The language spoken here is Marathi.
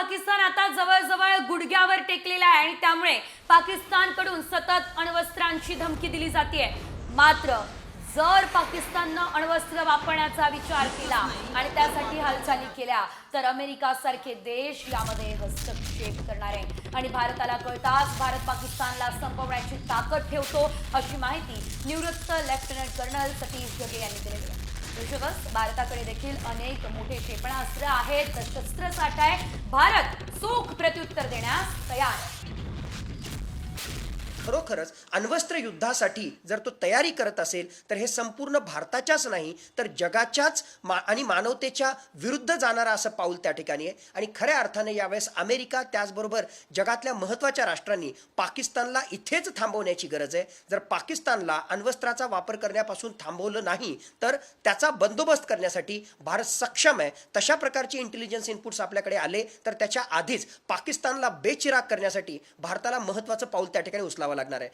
पाकिस्तान आता जवळजवळ गुडघ्यावर टेकलेला आहे आणि त्यामुळे पाकिस्तानकडून सतत अण्वस्त्रांची धमकी दिली जाते। मात्र जर पाकिस्ताननं अण्वस्त्र वापरण्याचा विचार केला आणि त्यासाठी हालचाली केल्या तर अमेरिका सारखे देश यामध्ये हस्तक्षेप करणार आहे आणि भारताला कळताच भारत पाकिस्तानला संपवण्याची ताकद ठेवतो, अशी माहिती निवृत्त लेफ्टनंट कर्नल सतीश जगे यांनी दिली आहे। भारताकडे देखील अनेक मोठे क्षेपणास्त्र आहेत, शस्त्रसाठा आहे। भारत चोख प्रत्युत्तर देण्यास तयार आहे। खरोखरच अण्वस्त्र युद्धासाठी जर तो तयारी करत असेल तर हे संपूर्ण भारताच्याच नाही तर जगाच्याच आणि मानवतेच्या विरुद्ध जाणारा असं पाऊल त्या ठिकाणी आहे। आणि खऱ्या अर्थाने यावेळेस अमेरिका त्याचबरोबर जगातल्या महत्त्वाच्या राष्ट्रांनी पाकिस्तानला इथेच थांबवण्याची गरज आहे। जर पाकिस्तानला अण्वस्त्राचा वापर करण्यापासून थांबवलं नाही तर त्याचा बंदोबस्त करण्यासाठी भारत सक्षम आहे। तशा प्रकारचे इंटेलिजन्स इनपुट्स आपल्याकडे आले तर त्याच्या आधीच पाकिस्तानला बेचिराग करण्यासाठी भारताला महत्त्वाचं पाऊल त्या ठिकाणी उचलावं लागणार आहे।